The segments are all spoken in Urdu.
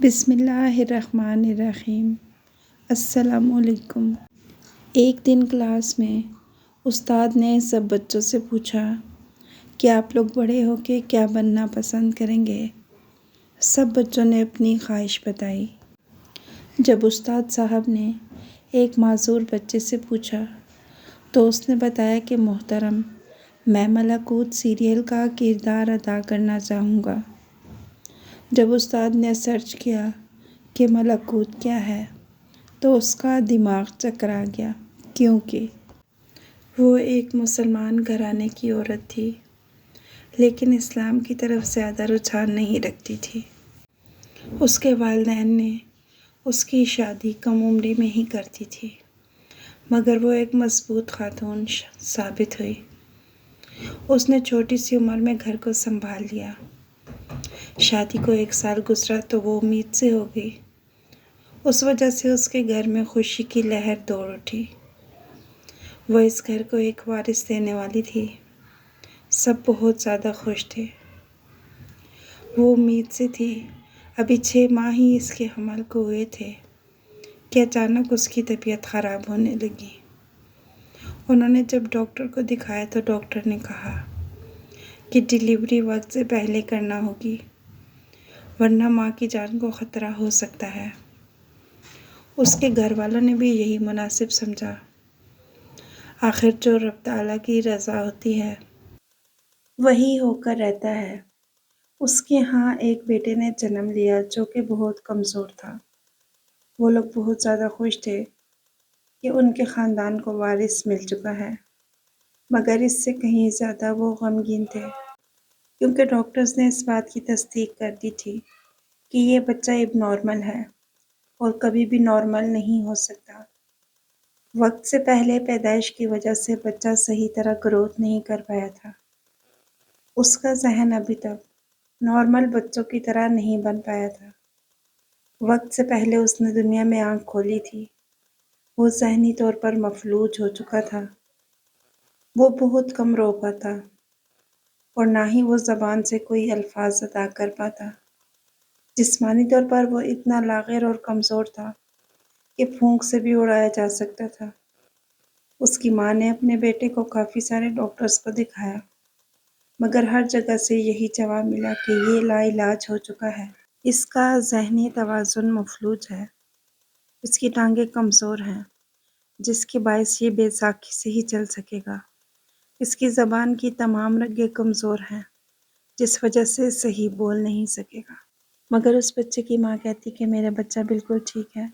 بسم اللہ الرحمن الرحیم۔ السلام علیکم۔ ایک دن کلاس میں استاد نے سب بچوں سے پوچھا کہ آپ لوگ بڑے ہو کے کیا بننا پسند کریں گے؟ سب بچوں نے اپنی خواہش بتائی۔ جب استاد صاحب نے ایک معذور بچے سے پوچھا تو اس نے بتایا کہ محترم، میں ملکوت سیریل کا کردار ادا کرنا چاہوں گا۔ جب استاد نے سرچ کیا کہ ملکوت کیا ہے تو اس کا دماغ چکرا گیا، کیونکہ وہ ایک مسلمان گھرانے کی عورت تھی لیکن اسلام کی طرف زیادہ رجحان نہیں رکھتی تھی۔ اس کے والدین نے اس کی شادی کم عمری میں ہی کر دی تھی، مگر وہ ایک مضبوط خاتون ثابت ہوئی۔ اس نے چھوٹی سی عمر میں گھر کو سنبھال لیا۔ شادی کو 1 سال گزرا تو وہ امید سے ہو گئی۔ اس وجہ سے اس کے گھر میں خوشی کی لہر دوڑ اٹھی۔ وہ اس گھر کو ایک وارث دینے والی تھی۔ سب بہت زیادہ خوش تھے۔ وہ امید سے تھی۔ ابھی 6 ماہ ہی اس کے حمل کو ہوئے تھے کہ اچانک اس کی طبیعت خراب ہونے لگی۔ انہوں نے جب ڈاکٹر کو دکھایا تو ڈاکٹر نے کہا کہ ڈیلیوری وقت سے پہلے کرنا ہوگی، ورنہ ماں کی جان کو خطرہ ہو سکتا ہے۔ اس کے گھر والوں نے بھی یہی مناسب سمجھا۔ آخر جو رب تعالیٰ کی رضا ہوتی ہے وہی ہو کر رہتا ہے۔ اس کے ہاں ایک بیٹے نے جنم لیا جو کہ بہت کمزور تھا۔ وہ لوگ بہت زیادہ خوش تھے کہ ان کے خاندان کو وارث مل چکا ہے، مگر اس سے کہیں زیادہ وہ غمگین تھے، کیونکہ ڈاکٹرز نے اس بات کی تصدیق کر دی تھی کہ یہ بچہ اب نارمل ہے اور کبھی بھی نارمل نہیں ہو سکتا۔ وقت سے پہلے پیدائش کی وجہ سے بچہ صحیح طرح گروتھ نہیں کر پایا تھا۔ اس کا ذہن ابھی تک نارمل بچوں کی طرح نہیں بن پایا تھا۔ وقت سے پہلے اس نے دنیا میں آنکھ کھولی تھی۔ وہ ذہنی طور پر مفلوج ہو چکا تھا۔ وہ بہت کم رو پاتا اور نہ ہی وہ زبان سے کوئی الفاظ ادا کر پاتا۔ جسمانی طور پر وہ اتنا لاغر اور کمزور تھا کہ پھونک سے بھی اڑایا جا سکتا تھا۔ اس کی ماں نے اپنے بیٹے کو کافی سارے ڈاکٹرز کو دکھایا، مگر ہر جگہ سے یہی جواب ملا کہ یہ لا علاج ہو چکا ہے۔ اس کا ذہنی توازن مفلوج ہے۔ اس کی ٹانگیں کمزور ہیں، جس کے باعث یہ بے ساکھی سے ہی چل سکے گا۔ اس کی زبان کی تمام رگیں کمزور ہیں، جس وجہ سے صحیح بول نہیں سکے گا۔ مگر اس بچے کی ماں کہتی کہ میرا بچہ بالکل ٹھیک ہے۔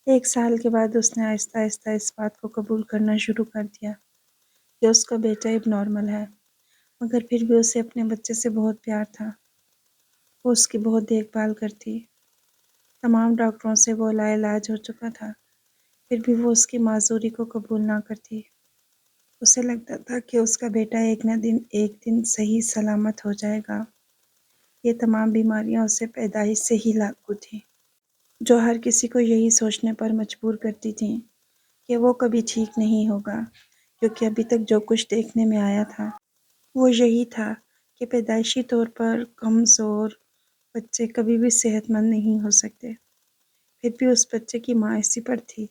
1 سال کے بعد اس نے آہستہ آہستہ اس بات کو قبول کرنا شروع کر دیا کہ اس کا بیٹا اب نارمل ہے، مگر پھر بھی اسے اپنے بچے سے بہت پیار تھا۔ وہ اس کی بہت دیکھ بھال کرتی۔ تمام ڈاکٹروں سے وہ لا علاج ہو چکا تھا، پھر بھی وہ اس کی معذوری کو قبول نہ کرتی۔ اسے لگتا تھا کہ اس کا بیٹا ایک نہ ایک دن صحیح سلامت ہو جائے گا۔ یہ تمام بیماریاں اسے پیدائش سے ہی لاگو تھیں، جو ہر کسی کو یہی سوچنے پر مجبور کرتی تھیں کہ وہ کبھی ٹھیک نہیں ہوگا، کیونکہ ابھی تک جو کچھ دیکھنے میں آیا تھا وہ یہی تھا کہ پیدائشی طور پر کمزور بچے کبھی بھی صحت مند نہیں ہو سکتے۔ پھر بھی اس بچے کی ماں اسی پر تھی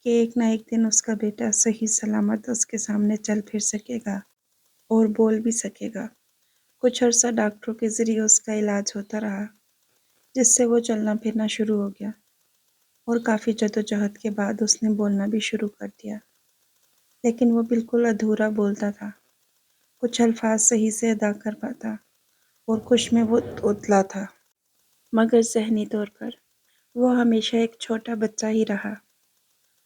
کہ ایک نہ ایک دن اس کا بیٹا صحیح سلامت اس کے سامنے چل پھر سکے گا اور بول بھی سکے گا۔ کچھ عرصہ ڈاکٹروں کے ذریعے اس کا علاج ہوتا رہا، جس سے وہ چلنا پھرنا شروع ہو گیا اور کافی جدوجہد کے بعد اس نے بولنا بھی شروع کر دیا، لیکن وہ بالکل ادھورا بولتا تھا۔ کچھ الفاظ صحیح سے ادا کر پاتا اور کچھ میں وہ توتلا تھا، مگر ذہنی طور پر وہ ہمیشہ ایک چھوٹا بچہ ہی رہا۔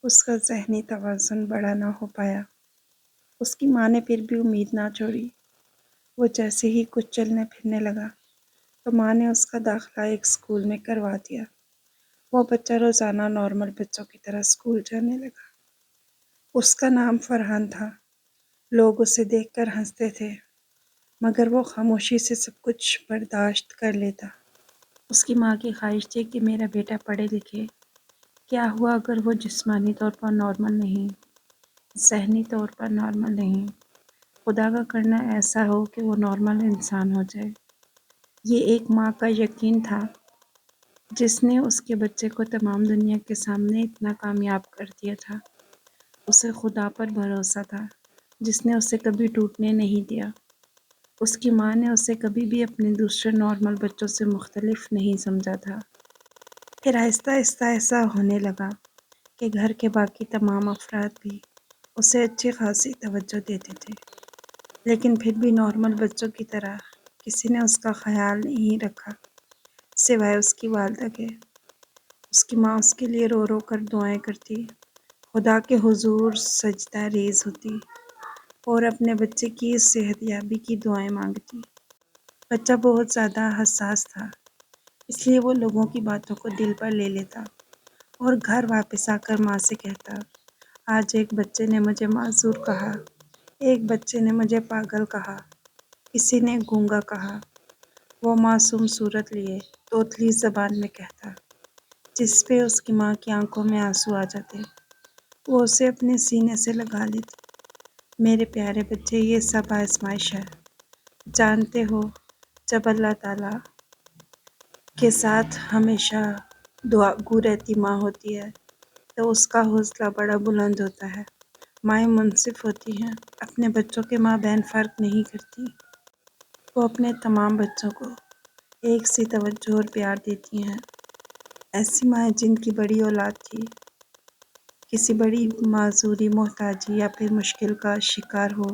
اس کا ذہنی توازن بڑا نہ ہو پایا۔ اس کی ماں نے پھر بھی امید نہ چھوڑی۔ وہ جیسے ہی کچھ چلنے پھرنے لگا تو ماں نے اس کا داخلہ ایک اسکول میں کروا دیا۔ وہ بچہ روزانہ نارمل بچوں کی طرح اسکول جانے لگا۔ اس کا نام فرحان تھا۔ لوگ اسے دیکھ کر ہنستے تھے، مگر وہ خاموشی سے سب کچھ برداشت کر لیتا۔ اس کی ماں کی خواہش تھی کہ میرا بیٹا پڑھے لکھے۔ کیا ہوا اگر وہ جسمانی طور پر نارمل نہیں، ذہنی طور پر نارمل نہیں؟ خدا کا کرنا ایسا ہو کہ وہ نارمل انسان ہو جائے۔ یہ ایک ماں کا یقین تھا۔ جس نے اس کے بچے کو تمام دنیا کے سامنے اتنا کامیاب کر دیا تھا۔ اسے خدا پر بھروسہ تھا، جس نے اسے کبھی ٹوٹنے نہیں دیا۔ اس کی ماں نے اسے کبھی بھی اپنے دوسرے نارمل بچوں سے مختلف نہیں سمجھا تھا۔ پھر آہستہ آہستہ ایسا ہونے لگا کہ گھر کے باقی تمام افراد بھی اسے اچھی خاصی توجہ دیتے تھے، لیکن پھر بھی نارمل بچوں کی طرح کسی نے اس کا خیال نہیں رکھا سوائے اس کی والدہ کے۔ اس کی ماں اس کے لیے رو رو کر دعائیں کرتی، خدا کے حضور سجدہ ریز ہوتی اور اپنے بچے کی صحت یابی کی دعائیں مانگتی۔ بچہ بہت زیادہ حساس تھا، اس لیے وہ لوگوں کی باتوں کو دل پر لے لیتا اور گھر واپس آ کر ماں سے کہتا، آج ایک بچے نے مجھے معذور کہا، ایک بچے نے مجھے پاگل کہا، کسی نے گونگا کہا۔ وہ معصوم صورت لیے توتلی زبان میں کہتا، جس پہ اس کی ماں کی آنکھوں میں آنسو آ جاتے۔ وہ اسے اپنے سینے سے لگا لیتی۔ میرے پیارے بچے، یہ سب آزمائش ہے۔ جانتے ہو، جب اللہ تعالیٰ کے ساتھ ہمیشہ دعا گو رہتی ماں ہوتی ہے تو اس کا حوصلہ بڑا بلند ہوتا ہے۔ مائیں منصف ہوتی ہیں، اپنے بچوں کے ماں بہن فرق نہیں کرتی۔ وہ اپنے تمام بچوں کو ایک سی توجہ اور پیار دیتی ہیں۔ ایسی مائیں جن کی بڑی اولاد تھی، کسی بڑی معذوری، محتاجی یا پھر مشکل کا شکار ہو،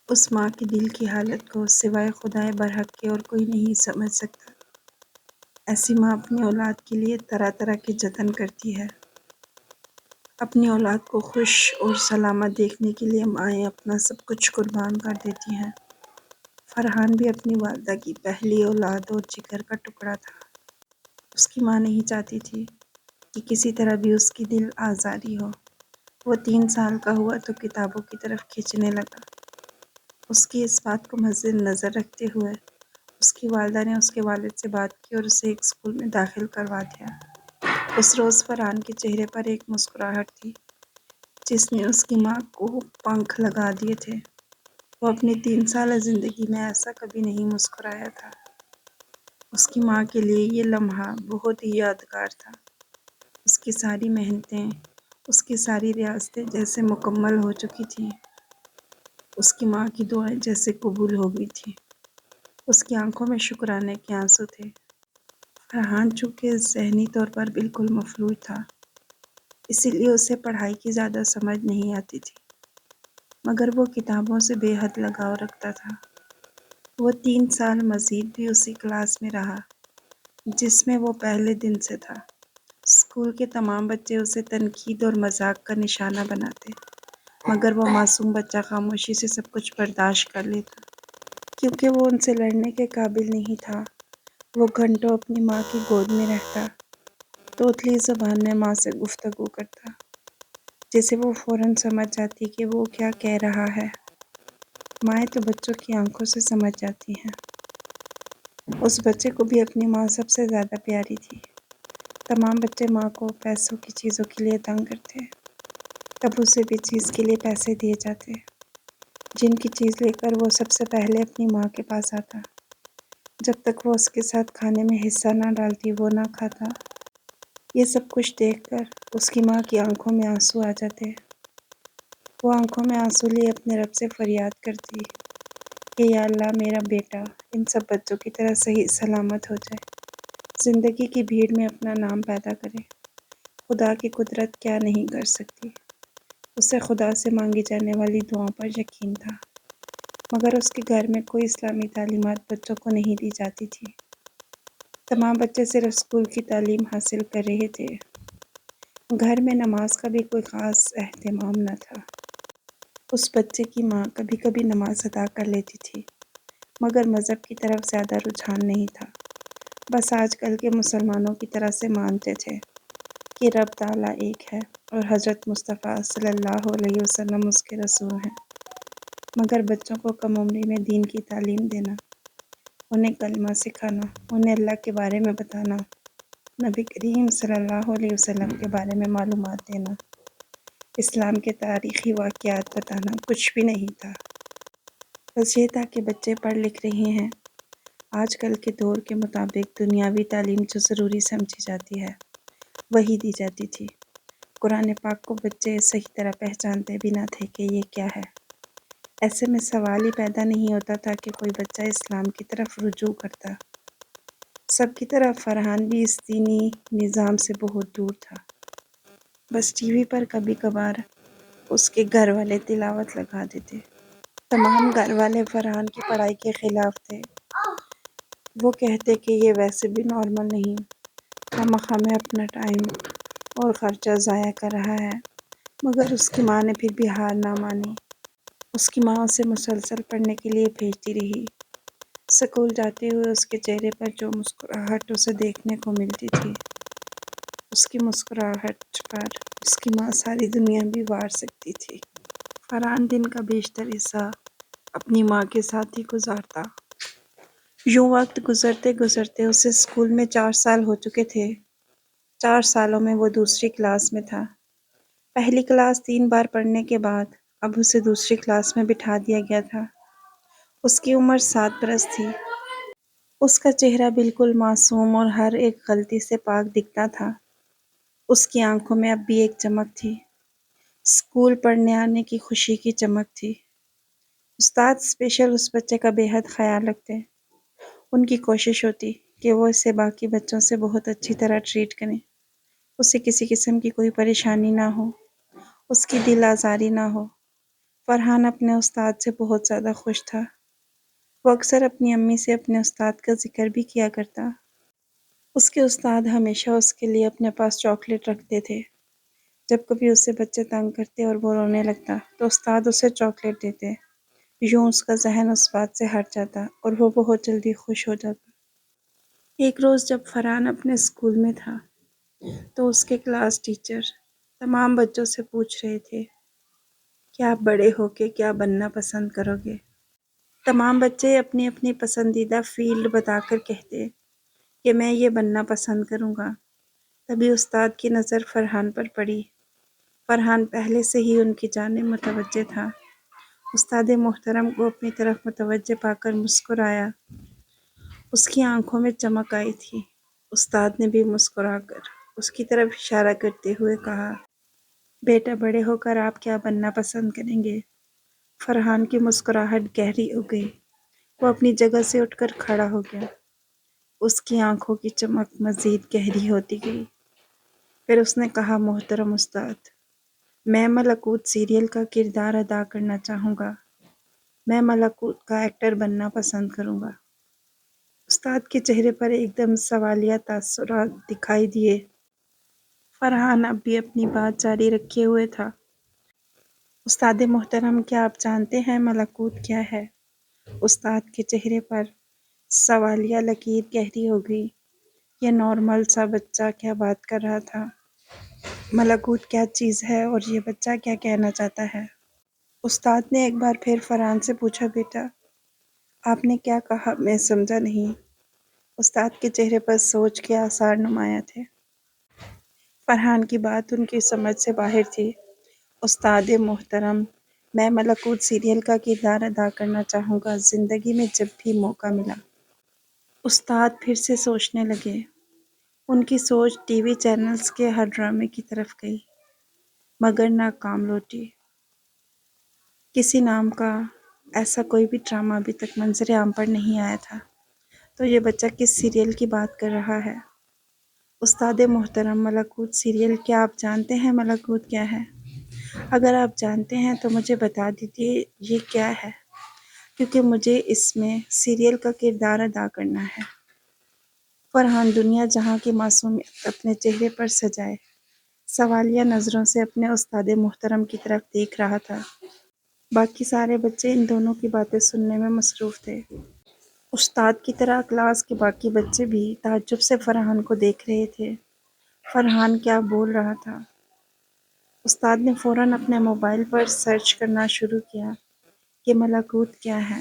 اس ماں کی دل کی حالت کو سوائے خدائے برحق کے اور کوئی نہیں سمجھ سکتا۔ ایسی ماں اپنی اولاد کے لیے طرح طرح کے جتن کرتی ہے۔ اپنی اولاد کو خوش اور سلامت دیکھنے کے لیے مائیں اپنا سب کچھ قربان کر دیتی ہیں۔ فرحان بھی اپنی والدہ کی پہلی اولاد اور جگر کا ٹکڑا تھا۔ اس کی ماں نہیں چاہتی تھی کہ کسی طرح بھی اس کی دل آزاری ہو۔ وہ 3 سال کا ہوا تو کتابوں کی طرف کھینچنے لگا۔ اس کی اس بات کو مد نظر رکھتے ہوئے اس کی والدہ نے اس کے والد سے بات کی اور اسے ایک اسکول میں داخل کروا دیا۔ اس روز فرحان کے چہرے پر ایک مسکراہٹ تھی جس نے اس کی ماں کو پنکھ لگا دیے تھے۔ وہ اپنی 3 سالہ زندگی میں ایسا کبھی نہیں مسکرایا تھا۔ اس کی ماں کے لیے یہ لمحہ بہت ہی یادگار تھا۔ اس کی ساری محنتیں، اس کی ساری ریاستیں جیسے مکمل ہو چکی تھیں۔ اس کی ماں کی دعائیں جیسے قبول ہو گئی تھیں۔ اس کی آنکھوں میں شکرانے کے آنسو تھے۔ فرحان چونکہ ذہنی طور پر بالکل مفلوج تھا، اسی لیے اسے پڑھائی کی زیادہ سمجھ نہیں آتی تھی، مگر وہ کتابوں سے بے حد لگاؤ رکھتا تھا۔ وہ 3 سال مزید بھی اسی کلاس میں رہا جس میں وہ پہلے دن سے تھا۔ اسکول کے تمام بچے اسے تنقید اور مذاق کا نشانہ بناتے، مگر وہ معصوم بچہ خاموشی سے سب کچھ برداشت کر لیتا، کیونکہ وہ ان سے لڑنے کے قابل نہیں تھا۔ وہ گھنٹوں اپنی ماں کی گود میں رہتا، توتلی زبان میں ماں سے گفتگو کرتا، جسے وہ فوراً سمجھ جاتی کہ وہ کیا کہہ رہا ہے۔ مائیں تو بچوں کی آنکھوں سے سمجھ جاتی ہیں۔ اس بچے کو بھی اپنی ماں سب سے زیادہ پیاری تھی۔ تمام بچے ماں کو پیسوں کی چیزوں کے لیے تنگ کرتے، تب اسے بھی چیز کے لیے پیسے دیے جاتے، جن کی چیز لے کر وہ سب سے پہلے اپنی ماں کے پاس آتا۔ جب تک وہ اس کے ساتھ کھانے میں حصہ نہ ڈالتی وہ نہ کھاتا۔ یہ سب کچھ دیکھ کر اس کی ماں کی آنکھوں میں آنسو آ جاتے۔ وہ آنکھوں میں آنسو لیے اپنے رب سے فریاد کرتی کہ یا اللہ، میرا بیٹا ان سب بچوں کی طرح صحیح سلامت ہو جائے، زندگی کی بھیڑ میں اپنا نام پیدا کرے۔ خدا کی قدرت کیا نہیں کر سکتی۔ اسے خدا سے مانگی جانے والی دعاؤں پر یقین تھا، مگر اس کے گھر میں کوئی اسلامی تعلیمات بچوں کو نہیں دی جاتی تھی۔ تمام بچے صرف اسکول کی تعلیم حاصل کر رہے تھے۔ گھر میں نماز کا بھی کوئی خاص اہتمام نہ تھا۔ اس بچے کی ماں کبھی کبھی نماز ادا کر لیتی تھی، مگر مذہب کی طرف زیادہ رجحان نہیں تھا۔ بس آج کل کے مسلمانوں کی طرح سے مانتے تھے کہ رب تعالیٰ ایک ہے اور حضرت مصطفیٰ صلی اللہ علیہ وسلم اس کے رسول ہیں، مگر بچوں کو کم عمری میں دین کی تعلیم دینا، انہیں کلمہ سکھانا، انہیں اللہ کے بارے میں بتانا، نبی کریم صلی اللہ علیہ وسلم کے بارے میں معلومات دینا، اسلام کے تاریخی واقعات بتانا کچھ بھی نہیں تھا۔ بس یہ تھا کہ بچے پڑھ لکھ رہے ہیں، آج کل کے دور کے مطابق دنیاوی تعلیم جو ضروری سمجھی جاتی ہے وہی دی جاتی تھی۔ قرآن پاک کو بچے صحیح طرح پہچانتے بھی نہ تھے کہ یہ کیا ہے۔ ایسے میں سوال ہی پیدا نہیں ہوتا تھا کہ کوئی بچہ اسلام کی طرف رجوع کرتا۔ سب کی طرح فرحان بھی اس دینی نظام سے بہت دور تھا۔ بس ٹی وی پر کبھی کبھار اس کے گھر والے تلاوت لگا دیتے۔ تمام گھر والے فرحان کی پڑھائی کے خلاف تھے۔ وہ کہتے کہ یہ ویسے بھی نارمل نہیں، خواہ میں اپنا ٹائم اور خرچہ ضائع کر رہا ہے، مگر اس کی ماں نے پھر بھی ہار نہ مانی۔ اس کی ماں اسے مسلسل پڑھنے کے لیے بھیجتی رہی۔ اسکول جاتے ہوئے اس کے چہرے پر جو مسکراہٹ اسے دیکھنے کو ملتی تھی، اس کی مسکراہٹ پر اس کی ماں ساری دنیا بھی وار سکتی تھی۔ فرحان دن کا بیشتر حصہ اپنی ماں کے ساتھ ہی گزارتا۔ یوں وقت گزرتے گزرتے اسے اسکول میں 4 سال ہو چکے تھے۔ 4 سالوں میں وہ دوسری کلاس میں تھا۔ پہلی کلاس 3 بار پڑھنے کے بعد اب اسے دوسری کلاس میں بٹھا دیا گیا تھا۔ اس کی عمر 7 برس تھی۔ اس کا چہرہ بالکل معصوم اور ہر ایک غلطی سے پاک دکھتا تھا۔ اس کی آنکھوں میں اب بھی ایک چمک تھی، اسکول پڑھنے آنے کی خوشی کی چمک تھی۔ استاد اسپیشل اس بچے کا بے حد خیال رکھتے۔ ان کی کوشش ہوتی کہ وہ اسے باقی بچوں سے بہت اچھی طرح ٹریٹ کریں، اسے کسی قسم کی کوئی پریشانی نہ ہو، اس کی دل آزاری نہ ہو۔ فرحان اپنے استاد سے بہت زیادہ خوش تھا۔ وہ اکثر اپنی امی سے اپنے استاد کا ذکر بھی کیا کرتا۔ اس کے استاد ہمیشہ اس کے لیے اپنے پاس چاکلیٹ رکھتے تھے۔ جب کبھی اسے بچے تنگ کرتے اور وہ رونے لگتا تو استاد اسے چاکلیٹ دیتے۔ یوں اس کا ذہن اس بات سے ہٹ جاتا اور وہ بہت جلدی خوش ہو جاتا۔ ایک روز جب فرحان اپنے اسکول میں تھا تو اس کے کلاس ٹیچر تمام بچوں سے پوچھ رہے تھے کہ آپ بڑے ہو کے کیا بننا پسند کرو گے؟ تمام بچے اپنی اپنی پسندیدہ فیلڈ بتا کر کہتے کہ میں یہ بننا پسند کروں گا۔ تبھی استاد کی نظر فرحان پر پڑی۔ فرحان پہلے سے ہی ان کی جانب متوجہ تھا۔ استاد محترم کو اپنی طرف متوجہ پا کر مسکرایا۔ اس کی آنکھوں میں چمک آئی تھی۔ استاد نے بھی مسکرا کر اس کی طرف اشارہ کرتے ہوئے کہا، بیٹا بڑے ہو کر آپ کیا بننا پسند کریں گے؟ فرحان کی مسکراہٹ گہری ہو گئی۔ وہ اپنی جگہ سے اٹھ کر کھڑا ہو گیا۔ اس کی آنکھوں کی چمک مزید گہری ہوتی گئی۔ پھر اس نے کہا، محترم استاد، میں ملکوت سیریل کا کردار ادا کرنا چاہوں گا۔ میں ملکوت کا ایکٹر بننا پسند کروں گا۔ استاد کے چہرے پر ایک دم سوالیہ تاثرات دکھائی دیے۔ فرحان اب بھی اپنی بات جاری رکھے ہوئے تھا۔ استاد محترم، کیا آپ جانتے ہیں ملکوت کیا ہے؟ استاد کے چہرے پر سوالیہ لکیر گہری ہو گئی۔ یہ نارمل سا بچہ کیا بات کر رہا تھا؟ ملکوت کیا چیز ہے اور یہ بچہ کیا کہنا چاہتا ہے؟ استاد نے ایک بار پھر فرحان سے پوچھا، بیٹا آپ نے کیا کہا؟ میں سمجھا نہیں۔ استاد کے چہرے پر سوچ کے آثار نمایاں تھے۔ فرحان کی بات ان کی سمجھ سے باہر تھی۔ استاد محترم، میں ملکوت سیریل کا کردار ادا کرنا چاہوں گا زندگی میں جب بھی موقع ملا۔ استاد پھر سے سوچنے لگے۔ ان کی سوچ ٹی وی چینلز کے ہر ڈرامے کی طرف گئی، مگر ناکام لوٹی۔ کسی نام کا ایسا کوئی بھی ڈرامہ ابھی تک منظر عام پر نہیں آیا تھا، تو یہ بچہ کس سیریل کی بات کر رہا ہے؟ استاد محترم، ملکوت سیریل، کیا آپ جانتے ہیں ملکوت کیا ہے؟ اگر آپ جانتے ہیں تو مجھے بتا دیجیے یہ کیا ہے، کیونکہ مجھے اس میں سیریل کا کردار ادا کرنا ہے۔ فرحان دنیا جہاں کی معصومیت اپنے چہرے پر سجائے سوالیہ نظروں سے اپنے استاد محترم کی طرف دیکھ رہا تھا۔ باقی سارے بچے ان دونوں کی باتیں سننے میں مصروف تھے۔ استاد کی طرح کلاس کے باقی بچے بھی تعجب سے فرحان کو دیکھ رہے تھے۔ فرحان کیا بول رہا تھا؟ استاد نے فوراً اپنے موبائل پر سرچ کرنا شروع کیا کہ ملکوت کیا ہے۔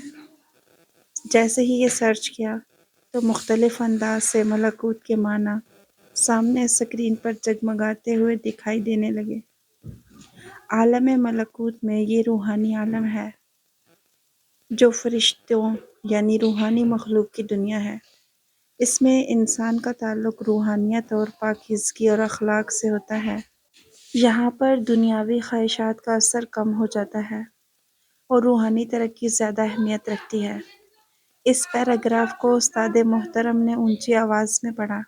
جیسے ہی یہ سرچ کیا تو مختلف انداز سے ملکوت کے معنی سامنے اسکرین پر جگمگاتے ہوئے دکھائی دینے لگے۔ عالم ملکوت میں یہ روحانی عالم ہے جو فرشتوں یعنی روحانی مخلوق کی دنیا ہے۔ اس میں انسان کا تعلق روحانیت اور پاکیزگی اور اخلاق سے ہوتا ہے۔ یہاں پر دنیاوی خواہشات کا اثر کم ہو جاتا ہے اور روحانی ترقی زیادہ اہمیت رکھتی ہے۔ اس پیراگراف کو استاد محترم نے اونچی آواز میں پڑھا۔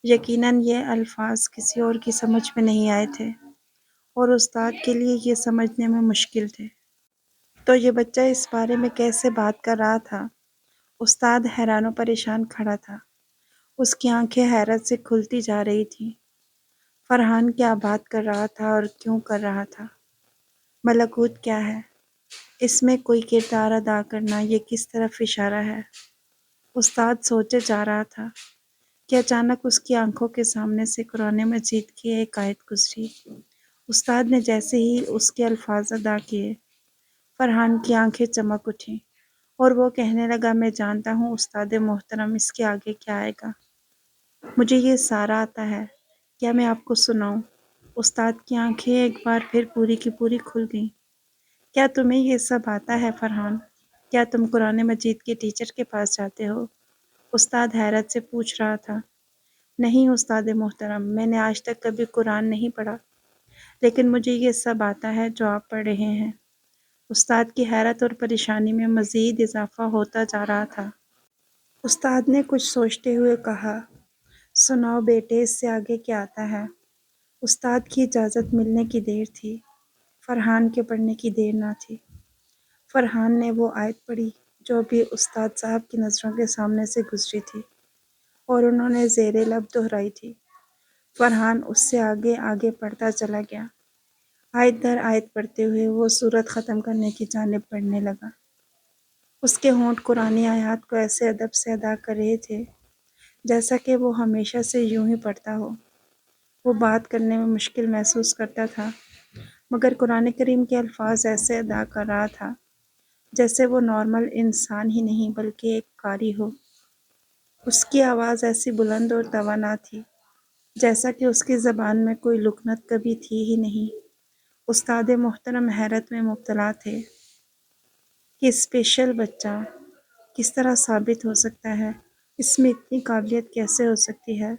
یقیناً یہ الفاظ کسی اور کی سمجھ میں نہیں آئے تھے اور استاد کے لیے یہ سمجھنے میں مشکل تھے۔ تو یہ بچہ اس بارے میں کیسے بات کر رہا تھا؟ استاد حیران و پریشان کھڑا تھا۔ اس کی آنکھیں حیرت سے کھلتی جا رہی تھیں۔ فرحان کیا بات کر رہا تھا اور کیوں کر رہا تھا؟ ملکوت کیا ہے؟ اس میں کوئی کردار ادا کرنا، یہ کس طرف اشارہ ہے؟ استاد سوچے جا رہا تھا کہ اچانک اس کی آنکھوں کے سامنے سے قرآن مجید کی ایک آیت گزری۔ استاد نے جیسے ہی اس کے الفاظ ادا کیے، فرحان کی آنکھیں چمک اٹھیں اور وہ کہنے لگا، میں جانتا ہوں استاد محترم، اس کے آگے کیا آئے گا۔ مجھے یہ سارا آتا ہے، کیا میں آپ کو سناؤں؟ استاد کی آنکھیں ایک بار پھر پوری کی پوری کھل گئیں۔ کیا تمہیں یہ سب آتا ہے فرحان؟ کیا تم قرآن مجید کے ٹیچر کے پاس جاتے ہو؟ استاد حیرت سے پوچھ رہا تھا۔ نہیں استاد محترم، میں نے آج تک کبھی قرآن نہیں پڑھا، لیکن مجھے یہ سب آتا ہے جو آپ پڑھ رہے ہیں۔ استاد کی حیرت اور پریشانی میں مزید اضافہ ہوتا جا رہا تھا۔ استاد نے کچھ سوچتے ہوئے کہا، سناؤ بیٹے، اس سے آگے کیا آتا ہے؟ استاد کی اجازت ملنے کی دیر تھی، فرحان کے پڑھنے کی دیر نہ تھی۔ فرحان نے وہ آیت پڑھی جو ابھی استاد صاحب کی نظروں کے سامنے سے گزری تھی اور انہوں نے زیر لب دہرائی تھی۔ فرحان اس سے آگے آگے پڑھتا چلا گیا۔ آیت در آیت پڑھتے ہوئے وہ سورت ختم کرنے کی جانب بڑھنے لگا۔ اس کے ہونٹ قرآنی آیات کو ایسے ادب سے ادا کر رہے تھے جیسا کہ وہ ہمیشہ سے یوں ہی پڑھتا ہو۔ وہ بات کرنے میں مشکل محسوس کرتا تھا، مگر قرآن کریم کے الفاظ ایسے ادا کر رہا تھا جیسے وہ نارمل انسان ہی نہیں بلکہ ایک قاری ہو۔ اس کی آواز ایسی بلند اور توانا تھی جیسا کہ اس کی زبان میں کوئی لکنت کبھی تھی ہی نہیں۔ استاد محترم حیرت میں مبتلا تھے کہ اسپیشل بچہ کس طرح ثابت ہو سکتا ہے، اس میں اتنی قابلیت کیسے ہو سکتی ہے؟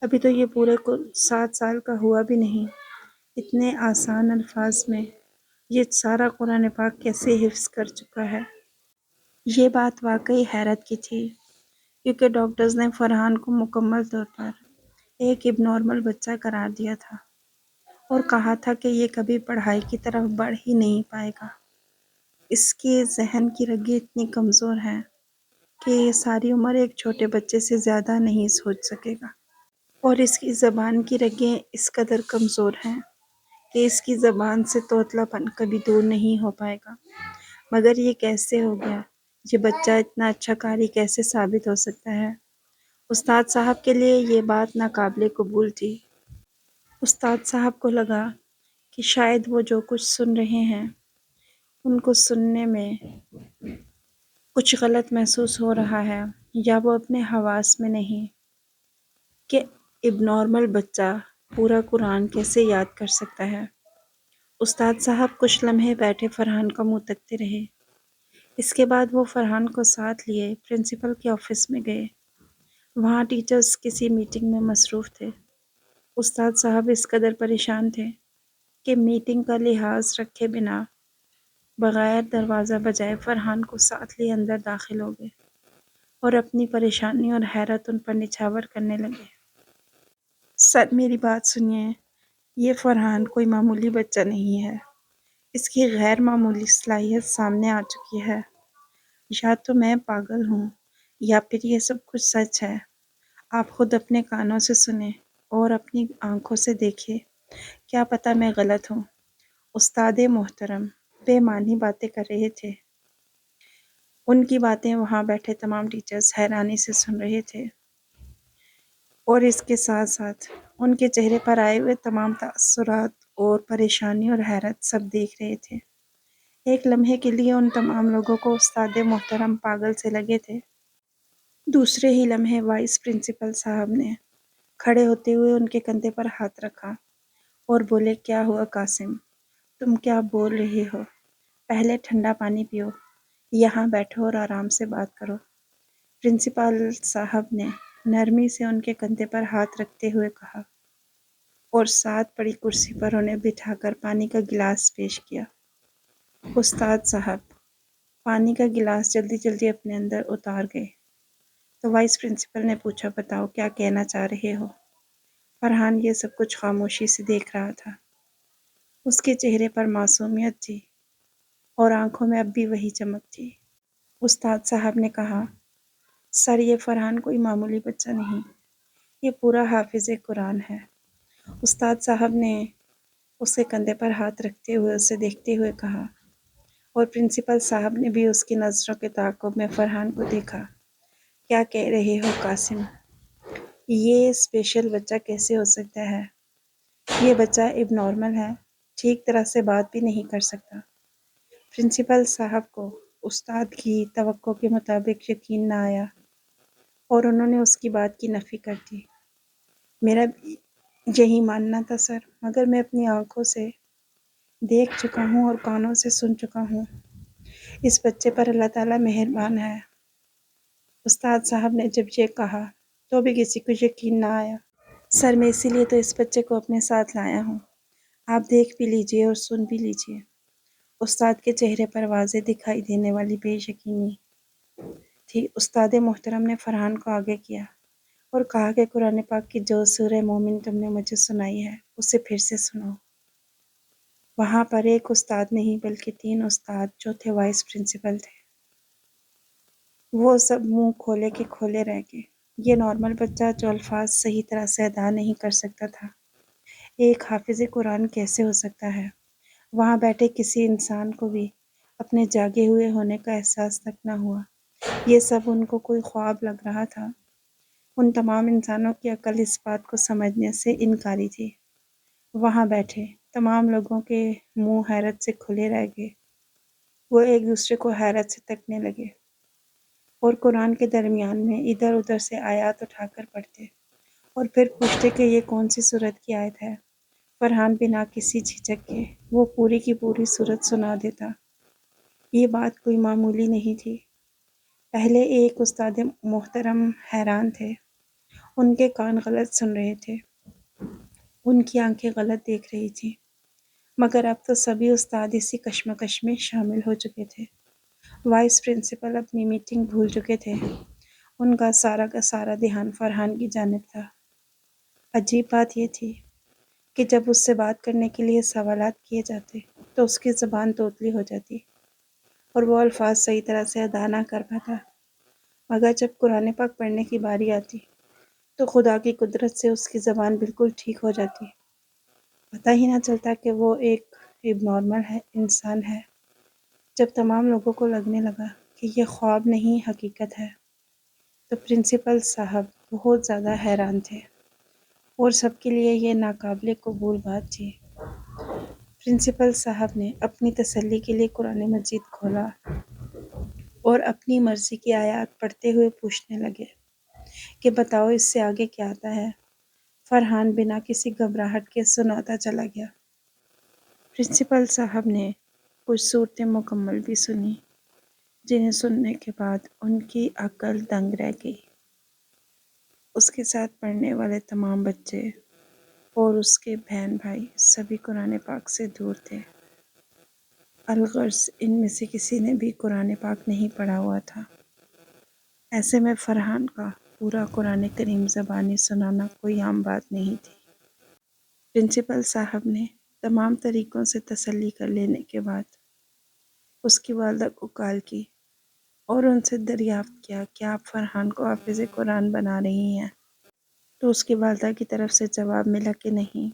ابھی تو یہ پورے 7 سال کا ہوا بھی نہیں، اتنے آسان الفاظ میں یہ سارا قرآن پاک کیسے حفظ کر چکا ہے؟ یہ بات واقعی حیرت کی تھی، کیونکہ ڈاکٹرز نے فرحان کو مکمل طور پر ایک اب نارمل بچہ قرار دیا تھا اور کہا تھا کہ یہ کبھی پڑھائی کی طرف بڑھ ہی نہیں پائے گا۔ اس کے ذہن کی رگیں اتنی کمزور ہیں کہ یہ ساری عمر ایک چھوٹے بچے سے زیادہ نہیں سوچ سکے گا، اور اس کی زبان کی رگیں اس قدر کمزور ہیں کہ اس کی زبان سے توتلا پن کبھی دور نہیں ہو پائے گا۔ مگر یہ کیسے ہو گیا؟ یہ بچہ اتنا اچھا قاری کیسے ثابت ہو سکتا ہے؟ استاد صاحب کے لیے یہ بات ناقابل قبول تھی۔ استاد صاحب کو لگا کہ شاید وہ جو کچھ سن رہے ہیں ان کو سننے میں کچھ غلط محسوس ہو رہا ہے، یا وہ اپنے حواس میں نہیں کہ اب نارمل بچہ پورا قرآن کیسے یاد کر سکتا ہے۔ استاد صاحب کچھ لمحے بیٹھے فرحان کا منہ تکتے رہے۔ اس کے بعد وہ فرحان کو ساتھ لیے پرنسپل کے آفس میں گئے۔ وہاں ٹیچرز کسی میٹنگ میں مصروف تھے۔ استاد صاحب اس قدر پریشان تھے کہ میٹنگ کا لحاظ رکھے بنا بغیر دروازہ بجائے فرحان کو ساتھ لیے اندر داخل ہو گئے اور اپنی پریشانی اور حیرت ان پر نچھاور کرنے لگے۔ سر میری بات سنیے، یہ فرحان کوئی معمولی بچہ نہیں ہے۔ اس کی غیر معمولی صلاحیت سامنے آ چکی ہے۔ یا تو میں پاگل ہوں یا پھر یہ سب کچھ سچ ہے۔ آپ خود اپنے کانوں سے سنیں اور اپنی آنکھوں سے دیکھیں، کیا پتہ میں غلط ہوں۔ استاد محترم بے معنی باتیں کر رہے تھے۔ ان کی باتیں وہاں بیٹھے تمام ٹیچرز حیرانی سے سن رہے تھے، اور اس کے ساتھ ساتھ ان کے چہرے پر آئے ہوئے تمام تاثرات اور پریشانی اور حیرت سب دیکھ رہے تھے۔ ایک لمحے کے لیے ان تمام لوگوں کو استاد محترم پاگل سے لگے تھے۔ دوسرے ہی لمحے وائس پرنسپل صاحب نے کھڑے ہوتے ہوئے ان کے کندھے پر ہاتھ رکھا اور بولے، کیا ہوا قاسم؟ تم کیا بول رہے ہو؟ پہلے ٹھنڈا پانی پیو، یہاں بیٹھو اور آرام سے بات کرو، پرنسپل صاحب نے نرمی سے ان کے کندھے پر ہاتھ رکھتے ہوئے کہا اور ساتھ پڑی کرسی پر انہیں بٹھا کر پانی کا گلاس پیش کیا۔ استاد صاحب پانی کا گلاس جلدی جلدی اپنے اندر اتار گئے تو وائس پرنسپل نے پوچھا، بتاؤ کیا کہنا چاہ رہے ہو؟ فرحان یہ سب کچھ خاموشی سے دیکھ رہا تھا۔ اس کے چہرے پر معصومیت تھی اور آنکھوں میں اب بھی وہی چمک تھی۔ استاد صاحب نے کہا، سر یہ فرحان کوئی معمولی بچہ نہیں، یہ پورا حافظ قرآن ہے۔ استاد صاحب نے اس کے کندھے پر ہاتھ رکھتے ہوئے اسے دیکھتے ہوئے کہا اور پرنسپل صاحب نے بھی اس کی نظروں کے تعاقب میں فرحان کو دیکھا۔ کیا کہہ رہے ہو قاسم؟ یہ اسپیشل بچہ کیسے ہو سکتا ہے؟ یہ بچہ اب نارمل ہے، ٹھیک طرح سے بات بھی نہیں کر سکتا۔ پرنسپل صاحب کو استاد کی توقع کے مطابق یقین نہ آیا اور انہوں نے اس کی بات کی نفی کر دی۔ میرا یہی ماننا تھا سر، مگر میں اپنی آنکھوں سے دیکھ چکا ہوں اور کانوں سے سن چکا ہوں، اس بچے پر اللہ تعالیٰ مہربان ہے۔ استاد صاحب نے جب یہ کہا تو بھی کسی کو یقین نہ آیا۔ سر میں اسی لیے تو اس بچے کو اپنے ساتھ لایا ہوں، آپ دیکھ بھی لیجئے اور سن بھی لیجئے۔ استاد کے چہرے پر واضح دکھائی دینے والی بے یقینی تھی۔ استاد محترم نے فرحان کو آگے کیا اور کہا کہ قرآن پاک کی جو سورہ مومن تم نے مجھے سنائی ہے اسے پھر سے سنو۔ وہاں پر ایک استاد نہیں بلکہ 3 استاد جو تھے وائس پرنسپل تھے، وہ سب منہ کھولے کے کھولے رہ گئے۔ یہ نارمل بچہ جو الفاظ صحیح طرح سے ادا نہیں کر سکتا تھا، ایک حافظ قرآن کیسے ہو سکتا ہے؟ وہاں بیٹھے کسی انسان کو بھی اپنے جاگے ہوئے ہونے کا احساس تک نہ ہوا۔ یہ سب ان کو کوئی خواب لگ رہا تھا۔ ان تمام انسانوں کی عقل اس بات کو سمجھنے سے انکاری تھی۔ وہاں بیٹھے تمام لوگوں کے منہ حیرت سے کھلے رہ گئے۔ وہ ایک دوسرے کو حیرت سے تکنے لگے اور قرآن کے درمیان میں ادھر ادھر سے آیات اٹھا کر پڑھتے اور پھر پوچھتے کہ یہ کون سی سورت کی آیت ہے۔ فرحان بنا کسی جھجک کے وہ پوری کی پوری سورت سنا دیتا۔ یہ بات کوئی معمولی نہیں تھی۔ پہلے ایک استاد محترم حیران تھے، ان کے کان غلط سن رہے تھے، ان کی آنکھیں غلط دیکھ رہی تھی، مگر اب تو سبھی استاد اسی کشمکش میں شامل ہو چکے تھے۔ وائس پرنسپل اپنی میٹنگ بھول چکے تھے، ان کا سارا دھیان فرحان کی جانب تھا۔ عجیب بات یہ تھی کہ جب اس سے بات کرنے کے لیے سوالات کیے جاتے تو اس کی زبان توتلی ہو جاتی اور وہ الفاظ صحیح طرح سے ادا نہ کر پاتا، مگر جب قرآن پاک پڑھنے کی باری آتی تو خدا کی قدرت سے اس کی زبان بالکل ٹھیک ہو جاتی۔ پتہ ہی نہ چلتا کہ وہ ایک اب نارمل انسان ہے۔ جب تمام لوگوں کو لگنے لگا کہ یہ خواب نہیں حقیقت ہے تو پرنسپل صاحب بہت زیادہ حیران تھے اور سب کے لیے یہ ناقابل قبول بات تھی۔ پرنسپل صاحب نے اپنی تسلی کے لیے قرآن مجید کھولا اور اپنی مرضی کی آیات پڑھتے ہوئے پوچھنے لگے کہ بتاؤ اس سے آگے کیا آتا ہے؟ فرحان بنا کسی گھبراہٹ کے سناتا چلا گیا۔ پرنسپل صاحب نے کچھ صورتیں مکمل بھی سنی جنہیں سننے کے بعد ان کی عقل دنگ رہ گئی۔ اس کے ساتھ پڑھنے والے تمام بچے اور اس کے بہن بھائی سبھی قرآن پاک سے دور تھے۔ الغرض ان میں سے کسی نے بھی قرآن پاک نہیں پڑھا ہوا تھا۔ ایسے میں فرحان کا پورا قرآن کریم زبانی سنانا کوئی عام بات نہیں تھی۔ پرنسپل صاحب نے تمام طریقوں سے تسلی کر لینے کے بعد اس کی والدہ کو کال کی اور ان سے دریافت کیا کہ آپ فرحان کو حافظ قرآن بنا رہی ہیں؟ تو اس کی والدہ کی طرف سے جواب ملا کہ نہیں،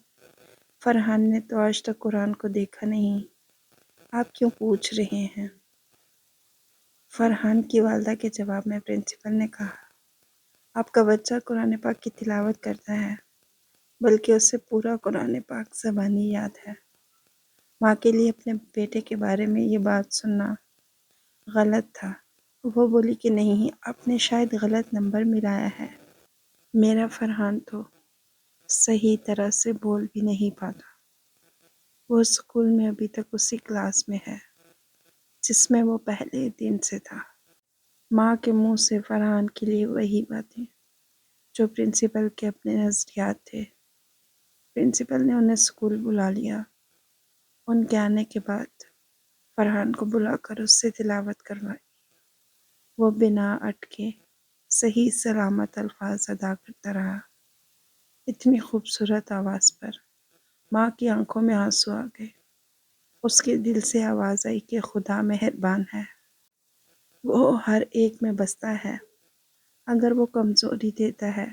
فرحان نے تو آج تک قرآن کو دیکھا نہیں، آپ کیوں پوچھ رہے ہیں؟ فرحان کی والدہ کے جواب میں پرنسپل نے کہا، آپ کا بچہ قرآن پاک کی تلاوت کرتا ہے، بلکہ اسے پورا قرآن پاک زبانی یاد ہے۔ ماں کے لیے اپنے بیٹے کے بارے میں یہ بات سننا غلط تھا۔ وہ بولی کہ نہیں، آپ نے شاید غلط نمبر ملایا ہے، میرا فرحان تو صحیح طرح سے بول بھی نہیں پاتا، وہ اسکول میں ابھی تک اسی کلاس میں ہے۔ جس میں وہ پہلے دن سے تھا۔ ماں کے منہ سے فرحان کے لیے وہی باتیں جو پرنسپل کے اپنے نظریات تھے۔ پرنسپل نے انہیں اسکول بلا لیا۔ ان کے آنے کے بعد فرحان کو بلا کر اس سے تلاوت کروائی۔ وہ بنا اٹکے صحیح سلامت الفاظ ادا کرتا رہا۔ اتنی خوبصورت آواز پر ماں کی آنکھوں میں آنسو آ گئے۔ اس کے دل سے آواز آئی کہ خدا مہربان ہے۔ وہ ہر ایک میں بستا ہے۔ اگر وہ کمزوری دیتا ہے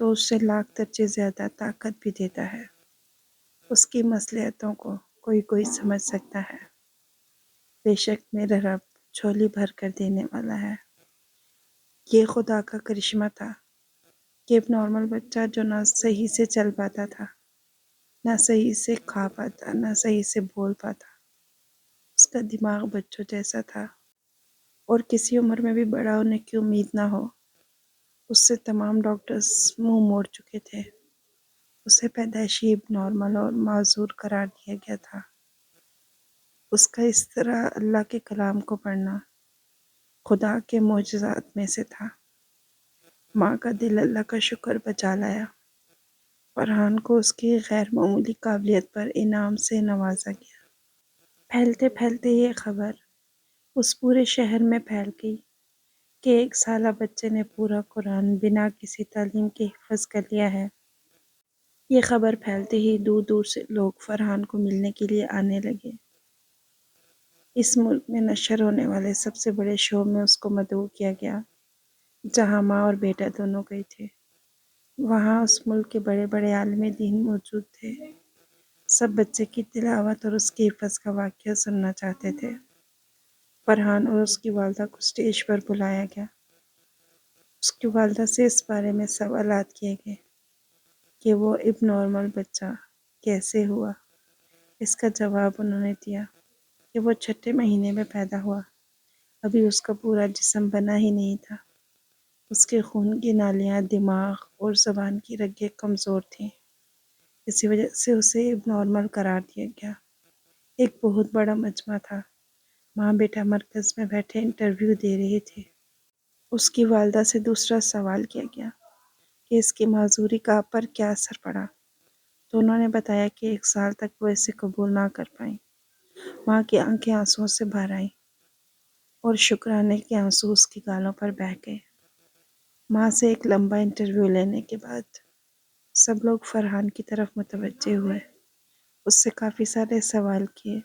تو اس سے لاکھ درجے زیادہ طاقت بھی دیتا ہے۔ اس کی مصلحتوں کو کوئی سمجھ سکتا ہے۔ بے شک میرا رب جھولی بھر کر دینے والا ہے۔ یہ خدا کا کرشمہ تھا کہ ایک نارمل بچہ جو نہ صحیح سے چل پاتا تھا، نہ صحیح سے کھا پاتا، نہ صحیح سے بول پاتا، اس کا دماغ بچوں جیسا تھا اور کسی عمر میں بھی بڑا ہونے کی امید نہ ہو۔ اس سے تمام ڈاکٹرز منہ موڑ چکے تھے۔ اسے پیدائشی اب نارمل اور معذور قرار دیا گیا تھا۔ اس کا اس طرح اللہ کے کلام کو پڑھنا خدا کے معجزات میں سے تھا۔ ماں کا دل اللہ کا شکر بجا لایا۔ فرحان کو اس کی غیر معمولی قابلیت پر انعام سے نوازا گیا۔ پھیلتے پھیلتے یہ خبر اس پورے شہر میں پھیل گئی کہ 1 سالہ بچے نے پورا قرآن بنا کسی تعلیم کے حفظ کر لیا ہے۔ یہ خبر پھیلتے ہی دور دور سے لوگ فرحان کو ملنے کے لیے آنے لگے۔ اس ملک میں نشر ہونے والے سب سے بڑے شو میں اس کو مدعو کیا گیا، جہاں ماں اور بیٹا دونوں گئے تھے۔ وہاں اس ملک کے بڑے بڑے عالم دین موجود تھے۔ سب بچے کی تلاوت اور اس کی حفظ کا واقعہ سننا چاہتے تھے۔ فرحان اور اس کی والدہ کو اسٹیج پر بلایا گیا۔ اس کی والدہ سے اس بارے میں سوالات کیے گئے کہ وہ اب نارمل بچہ کیسے ہوا۔ اس کا جواب انہوں نے دیا کہ وہ 6 مہینے میں پیدا ہوا۔ ابھی اس کا پورا جسم بنا ہی نہیں تھا۔ اس کے خون کی نالیاں، دماغ اور زبان کی رگیں کمزور تھیں۔ اسی وجہ سے اسے اب نارمل قرار دیا گیا۔ ایک بہت بڑا مجمع تھا۔ ماں بیٹا مرکز میں بیٹھے انٹرویو دے رہے تھے۔ اس کی والدہ سے دوسرا سوال کیا گیا کہ اس کی معذوری کا آپ پر کیا اثر پڑا، تو انہوں نے بتایا کہ 1 سال تک وہ اسے قبول نہ کر پائیں۔ ماں کی آنکھیں آنسوؤں سے بھر آئیں اور شکرانے کے آنسو اس کی گالوں پر بہہ گئے۔ ماں سے ایک لمبا انٹرویو لینے کے بعد سب لوگ فرحان کی طرف متوجہ ہوئے۔ اس سے کافی سارے سوال کیے۔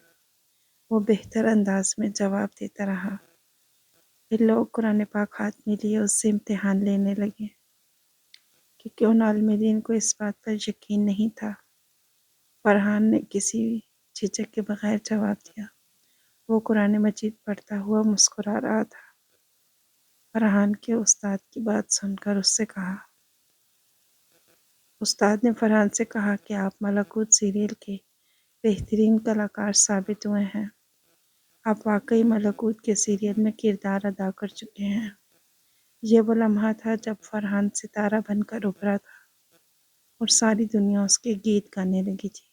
وہ بہتر انداز میں جواب دیتا رہا۔ پھر لوگ قرآن پاک ہاتھ میں لیے اس سے امتحان لینے لگے، کیونکہ ان عالم دین کو اس بات پر یقین نہیں تھا۔ فرحان نے کسی جھجک کے بغیر جواب دیا۔ وہ قرآن مجید پڑھتا ہوا مسکرا رہا تھا۔ فرحان کے استاد کی بات سن کر اس سے کہا، استاد نے فرحان سے کہا کہ آپ ملکوت سیریل کے بہترین کلاکار ثابت ہوئے ہیں۔ آپ واقعی ملکوت کے سیریل میں کردار ادا کر چکے ہیں۔ یہ وہ لمحہ تھا جب فرحان ستارہ بن کر ابھرا تھا اور ساری دنیا اس کے گیت گانے لگی تھی۔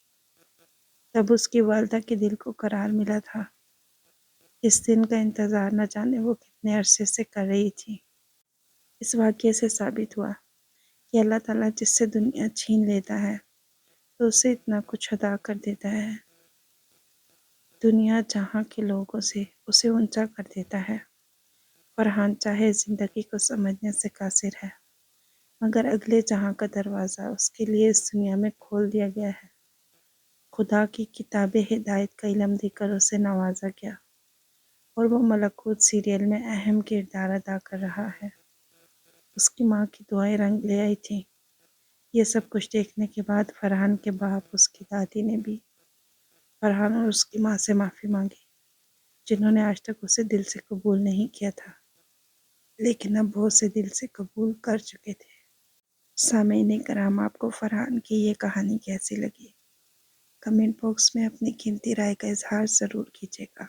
تب اس کی والدہ کے دل کو قرار ملا تھا۔ اس دن کا انتظار نہ جانے وہ کتنے عرصے سے کر رہی تھی۔ اس واقعے سے ثابت ہوا کہ اللہ تعالیٰ جس سے دنیا چھین لیتا ہے تو اسے اتنا کچھ عطا کر دیتا ہے۔ دنیا جہاں کے لوگوں سے اسے اونچا کر دیتا ہے۔ فرحان چاہے زندگی کو سمجھنے سے قاصر ہے، مگر اگلے جہاں کا دروازہ اس کے لیے اس دنیا میں کھول دیا گیا ہے۔ خدا کی کتاب ہدایت کا علم دے کر اسے نوازا گیا اور وہ ملکوت سیریل میں اہم کردار ادا کر رہا ہے۔ اس کی ماں کی دعائیں رنگ لے آئی تھیں۔ یہ سب کچھ دیکھنے کے بعد فرحان کے باپ، اس کی دادی نے بھی فرحان اور اس کی ماں سے معافی مانگی، جنہوں نے آج تک اسے دل سے قبول نہیں کیا تھا، لیکن اب وہ اسے دل سے قبول کر چکے تھے۔ سامعین کرام، آپ کو فرحان کی یہ کہانی کیسی لگی؟ کمنٹ باکس میں اپنی قیمتی رائے کا اظہار ضرور کیجیے گا۔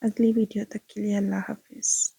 اگلی ویڈیو تک کے لیے اللہ حافظ۔